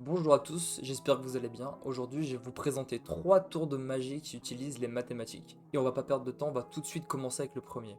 Bonjour à tous, j'espère que vous allez bien. Aujourd'hui, je vais vous présenter 3 tours de magie qui utilisent les mathématiques. Et on va pas perdre de temps, on va tout de suite commencer avec le premier.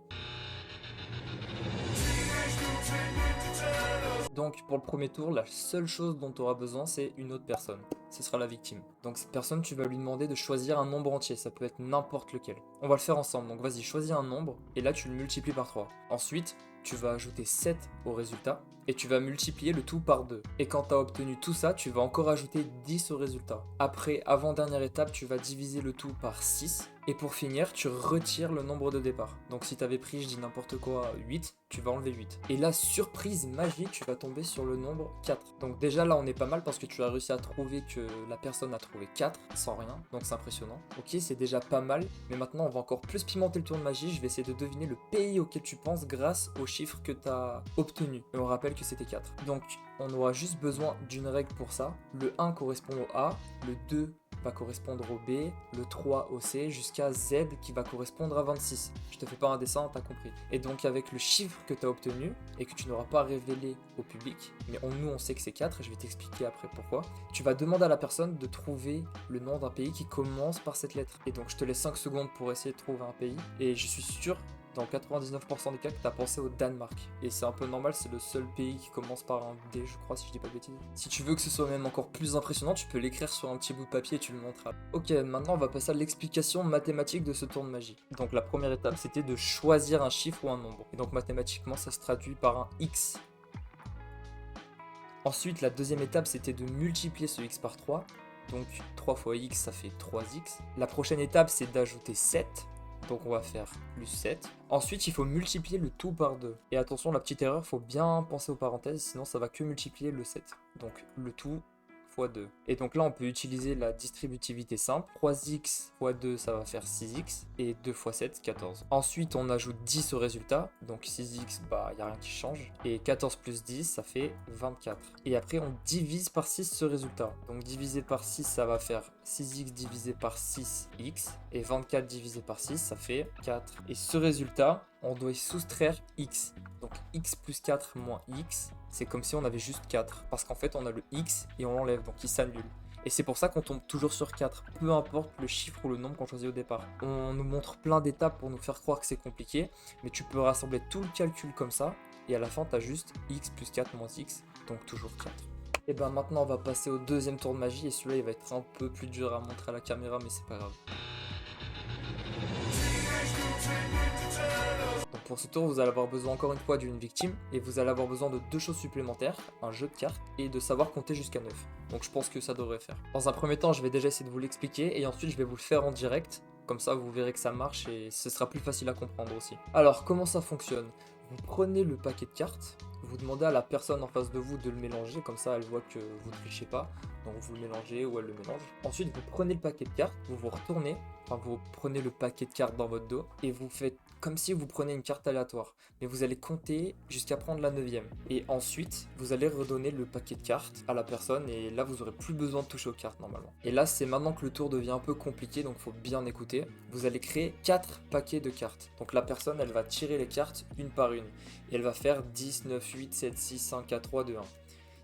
Donc pour le premier tour, la seule chose dont tu auras besoin, c'est une autre personne. Ce sera la victime. Donc cette personne, tu vas lui demander de choisir un nombre entier, ça peut être n'importe lequel. On va le faire ensemble, donc vas-y, choisis un nombre, et là tu le multiplies par 3. Ensuite, tu vas ajouter 7 au résultat, et tu vas multiplier le tout par 2. Et quand tu as obtenu tout ça, tu vas encore ajouter 10 au résultat. Après, avant-dernière étape, tu vas diviser le tout par 6. Et pour finir, tu retires le nombre de départ. Donc si tu avais pris, je dis n'importe quoi, 8, tu vas enlever 8. Et là, surprise magique, tu vas tomber sur le nombre 4. Donc déjà là, on est pas mal parce que tu as réussi à trouver que la personne a trouvé 4 sans rien. Donc c'est impressionnant. Ok, c'est déjà pas mal. Mais maintenant, on va encore plus pimenter le tour de magie. Je vais essayer de deviner le pays auquel tu penses grâce aux chiffres que tu as obtenus. Et on rappelle que c'était 4. Donc on aura juste besoin d'une règle pour ça. Le 1 correspond au A, le 2 va correspondre au B, le 3 au C, jusqu'à Z qui va correspondre à 26. Je te fais pas un dessin, t'as compris. Et donc avec le chiffre que tu as obtenu et que tu n'auras pas révélé au public, mais nous on sait que c'est 4, et je vais t'expliquer après pourquoi, tu vas demander à la personne de trouver le nom d'un pays qui commence par cette lettre. Et donc je te laisse 5 secondes pour essayer de trouver un pays, et je suis sûr dans 99% des cas que tu as pensé au Danemark. Et c'est un peu normal, c'est le seul pays qui commence par un D, je crois, si je dis pas de bêtises. Si tu veux que ce soit même encore plus impressionnant, tu peux l'écrire sur un petit bout de papier et tu le montreras. Ok, maintenant on va passer à l'explication mathématique de ce tour de magie. Donc la première étape, c'était de choisir un chiffre ou un nombre. Et donc mathématiquement, ça se traduit par un X. Ensuite, la deuxième étape, c'était de multiplier ce X par 3. Donc 3 fois X, ça fait 3X. La prochaine étape, c'est d'ajouter 7. Donc on va faire plus 7. Ensuite, il faut multiplier le tout par 2. Et attention, la petite erreur, il faut bien penser aux parenthèses, sinon ça va que multiplier le 7. Donc le tout fois 2. Et donc là, on peut utiliser la distributivité simple. 3x fois 2, ça va faire 6x. Et 2 fois 7, 14. Ensuite, on ajoute 10 au résultat. Donc 6x, bah, il n'y a rien qui change. Et 14 plus 10, ça fait 24. Et après, on divise par 6 ce résultat. Donc divisé par 6, ça va faire 6x divisé par 6x. Et 24 divisé par 6, ça fait 4. Et ce résultat, on doit y soustraire x. Donc x plus 4 moins x, c'est comme si on avait juste 4. Parce qu'en fait, on a le x et on l'enlève, donc il s'annule. Et c'est pour ça qu'on tombe toujours sur 4, peu importe le chiffre ou le nombre qu'on choisit au départ. On nous montre plein d'étapes pour nous faire croire que c'est compliqué, mais tu peux rassembler tout le calcul comme ça, et à la fin, tu as juste x plus 4 moins x, donc toujours 4. Et ben maintenant, on va passer au deuxième tour de magie, et celui-là, il va être un peu plus dur à montrer à la caméra, mais c'est pas grave. Donc pour ce tour, vous allez avoir besoin encore une fois d'une victime, et vous allez avoir besoin de 2 choses supplémentaires, un jeu de cartes, et de savoir compter jusqu'à 9. Donc je pense que ça devrait faire. Dans un premier temps, je vais déjà essayer de vous l'expliquer, et ensuite je vais vous le faire en direct, comme ça vous verrez que ça marche, et ce sera plus facile à comprendre aussi. Alors comment ça fonctionne? Vous prenez le paquet de cartes, vous demandez à la personne en face de vous de le mélanger, comme ça elle voit que vous ne trichez pas, donc vous le mélangez ou elle le mélange. Ensuite vous prenez le paquet de cartes, vous vous retournez, enfin vous prenez le paquet de cartes dans votre dos, et vous faites comme si vous prenez une carte aléatoire, mais vous allez compter jusqu'à prendre la 9e. Et ensuite, vous allez redonner le paquet de cartes à la personne, et là vous aurez plus besoin de toucher aux cartes normalement. Et là c'est maintenant que le tour devient un peu compliqué, donc faut bien écouter. Vous allez créer 4 paquets de cartes. Donc la personne elle va tirer les cartes une par une, et elle va faire 10, 9, 8, 7, 6, 5, 4, 3, 2, 1.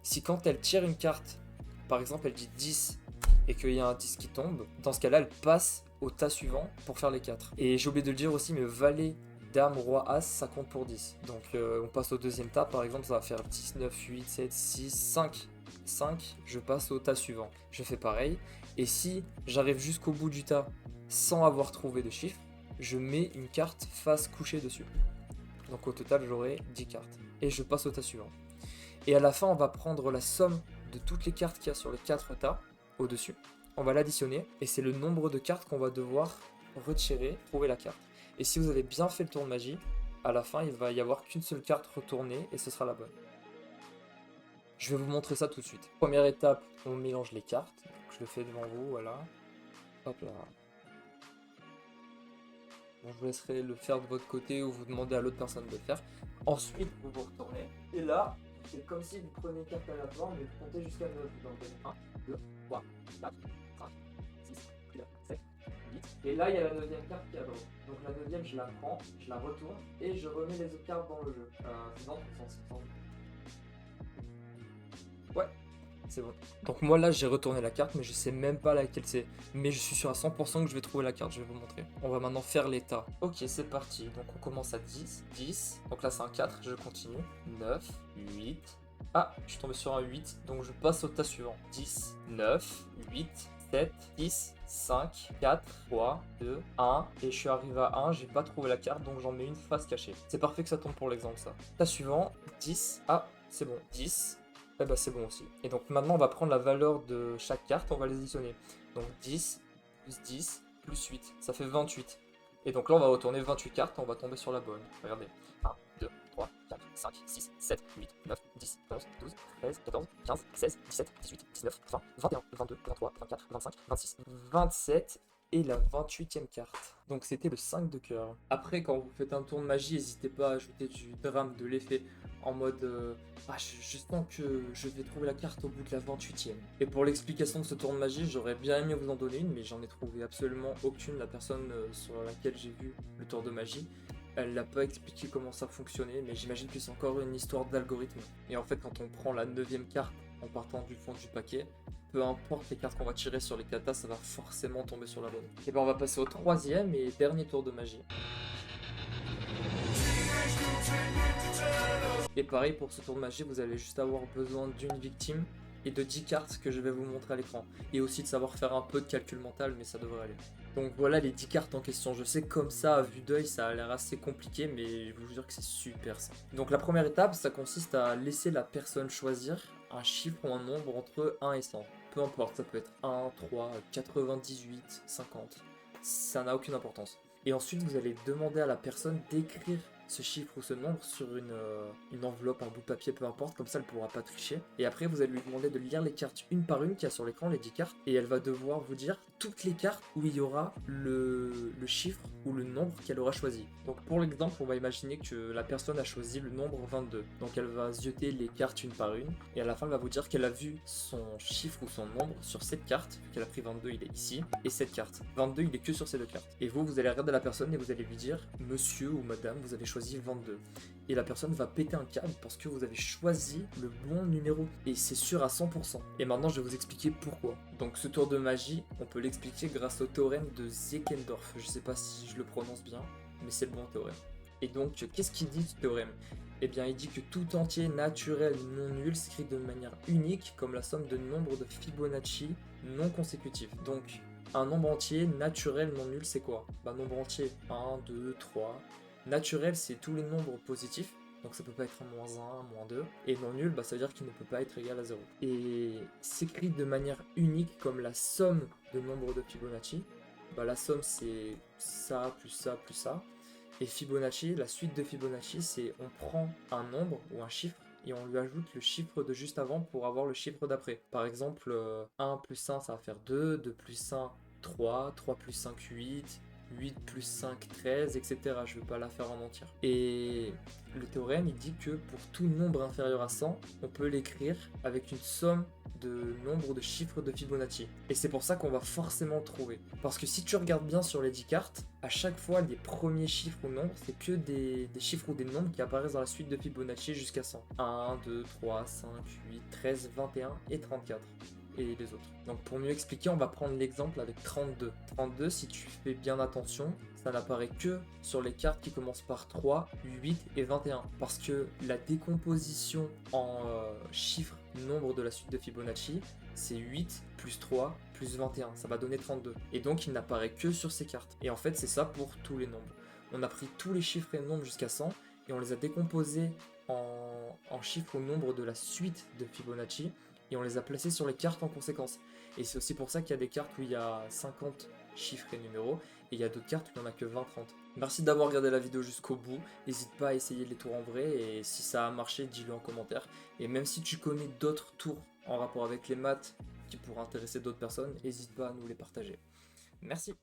Si quand elle tire une carte, par exemple elle dit 10, et qu'il y a un 10 qui tombe, dans ce cas-là elle passe au tas suivant pour faire les 4. Et j'ai oublié de le dire aussi, mais valet, dame, roi, as, ça compte pour 10. Donc on passe au deuxième tas, par exemple, ça va faire 10, 9, 8, 7, 6, 5. 5, je passe au tas suivant. Je fais pareil. Et si j'arrive jusqu'au bout du tas sans avoir trouvé de chiffre, je mets une carte face couchée dessus. Donc au total, j'aurai 10 cartes. Et je passe au tas suivant. Et à la fin, on va prendre la somme de toutes les cartes qu'il y a sur les 4 tas au-dessus. On va l'additionner, et c'est le nombre de cartes qu'on va devoir retirer, trouver la carte. Et si vous avez bien fait le tour de magie, à la fin, il va y avoir qu'une seule carte retournée, et ce sera la bonne. Je vais vous montrer ça tout de suite. Première étape, on mélange les cartes. Donc, je le fais devant vous, voilà. Hop là. Bon, je vous laisserai le faire de votre côté, ou vous demandez à l'autre personne de le faire. Ensuite, vous vous retournez, et là, c'est comme si vous prenez une carte aléatoire, mais vous comptez jusqu'à 9. Donc 1, 2, 3, 4, 5, 6, 7, 8. Et là, il y a la 9e carte qui est à droite. Donc la 9e, je la prends, je la retourne, et je remets les autres cartes dans le jeu. C'est dans le sens. Ouais, c'est bon. Donc moi là j'ai retourné la carte mais je sais même pas laquelle c'est. Mais je suis sûr à 100% que je vais trouver la carte, je vais vous montrer. On va maintenant faire l'état. Ok, c'est parti. Donc on commence à 10, 10. Donc là c'est un 4, je continue. 9, 8. Ah, je suis tombé sur un 8, donc je passe au tas suivant. 10, 9, 8, 7, 6, 5, 4, 3, 2, 1. Et je suis arrivé à 1, j'ai pas trouvé la carte, donc j'en mets une face cachée. C'est parfait que ça tombe pour l'exemple, ça. Tas suivant, 10. Ah, c'est bon. 10. Eh ben c'est bon aussi. Et donc maintenant, on va prendre la valeur de chaque carte, on va les additionner. Donc 10, plus 10, plus 8. Ça fait 28. Et donc là, on va retourner 28 cartes, on va tomber sur la bonne. Regardez. 1, 2, 3, 4, 5, 6, 7, 8, 9, 10, 11, 12, 13, 14, 15, 16, 17, 18, 19, 20, 21, 22, 23, 24, 25, 26, 27 et la 28e carte. Donc c'était le 5 de cœur. Après, quand vous faites un tour de magie, n'hésitez pas à ajouter du drame, de l'effet, en mode je sens que je vais trouver la carte au bout de la 28e. Et pour l'explication de ce tour de magie, j'aurais bien aimé vous en donner une, mais j'en ai trouvé absolument aucune. La personne sur laquelle j'ai vu le tour de magie, elle n'a pas expliqué comment ça fonctionnait, mais j'imagine que c'est encore une histoire d'algorithme. Et en fait, quand on prend la 9e carte en partant du fond du paquet, peu importe les cartes qu'on va tirer sur les katas, ça va forcément tomber sur la bonne. Et ben on va passer au 3e et dernier tour de magie. Et pareil pour ce tour de magie, vous allez juste avoir besoin d'une victime et de 10 cartes que je vais vous montrer à l'écran. Et aussi de savoir faire un peu de calcul mental, mais ça devrait aller. Donc voilà les 10 cartes en question. Je sais comme ça, à vue d'œil, ça a l'air assez compliqué, mais je vous jure que c'est super simple. Donc la première étape, ça consiste à laisser la personne choisir un chiffre ou un nombre entre 1 et 100. Peu importe, ça peut être 1, 3, 98, 50. Ça n'a aucune importance. Et ensuite, vous allez demander à la personne d'écrire ce chiffre ou ce nombre sur une enveloppe, un bout de papier, peu importe, comme ça elle ne pourra pas tricher. Et après vous allez lui demander de lire les cartes une par une qu'il y a sur l'écran, les 10 cartes, et elle va devoir vous dire toutes les cartes où il y aura le chiffre ou le nombre qu'elle aura choisi. Donc pour l'exemple, on va imaginer que la personne a choisi le nombre 22. Donc elle va zioter les cartes une par une, et à la fin elle va vous dire qu'elle a vu son chiffre ou son nombre sur cette carte, qu'elle a pris 22, il est ici, et cette carte. 22, il est que sur ces deux cartes. Et vous allez regarder la personne et vous allez lui dire, monsieur ou madame, vous avez choisi 22. Et la personne va péter un câble parce que vous avez choisi le bon numéro. Et c'est sûr à 100%. Et maintenant, je vais vous expliquer pourquoi. Donc ce tour de magie, on peut l'expliquer grâce au théorème de Zeckendorf. Je sais pas si je le prononce bien, mais c'est le bon théorème. Et donc, qu'est-ce qu'il dit ce théorème? Eh bien, il dit que tout entier naturel non nul s'écrit de manière unique comme la somme de nombres de Fibonacci non consécutifs. Donc, un nombre entier naturel non nul, c'est quoi? Bah, nombre entier 1, 2, 3. Naturel, c'est tous les nombres positifs, donc ça peut pas être un -1, -2. Et non nul, bah, ça veut dire qu'il ne peut pas être égal à 0. Et s'écrit de manière unique comme la somme de nombres de Fibonacci, bah, la somme c'est ça plus ça plus ça. Et Fibonacci, la suite de Fibonacci, c'est on prend un nombre ou un chiffre et on lui ajoute le chiffre de juste avant pour avoir le chiffre d'après. Par exemple, 1 plus 1, ça va faire 2, 2 plus 1, 3, 3 plus 5, 8, 8 plus 5, 13, etc. Je ne vais pas la faire en entière. Et le théorème, il dit que pour tout nombre inférieur à 100, on peut l'écrire avec une somme de nombre de chiffres de Fibonacci. Et c'est pour ça qu'on va forcément le trouver. Parce que si tu regardes bien sur les 10 cartes, à chaque fois, les premiers chiffres ou nombres, c'est que des chiffres ou des nombres qui apparaissent dans la suite de Fibonacci jusqu'à 100. 1, 2, 3, 5, 8, 13, 21 et 34. Et les autres. Donc pour mieux expliquer, on va prendre l'exemple avec 32. 32, si tu fais bien attention, ça n'apparaît que sur les cartes qui commencent par 3, 8 et 21. Parce que la décomposition en chiffres nombres de la suite de Fibonacci, c'est 8 plus 3 plus 21. Ça va donner 32. Et donc il n'apparaît que sur ces cartes. Et en fait, c'est ça pour tous les nombres. On a pris tous les chiffres et nombres jusqu'à 100 et on les a décomposés en chiffres ou nombres de la suite de Fibonacci. Et on les a placés sur les cartes en conséquence. Et c'est aussi pour ça qu'il y a des cartes où il y a 50 chiffres et numéros, et il y a d'autres cartes où il n'y en a que 20-30. Merci d'avoir regardé la vidéo jusqu'au bout, n'hésite pas à essayer les tours en vrai, et si ça a marché, dis-le en commentaire. Et même si tu connais d'autres tours en rapport avec les maths qui pourraient intéresser d'autres personnes, n'hésite pas à nous les partager. Merci.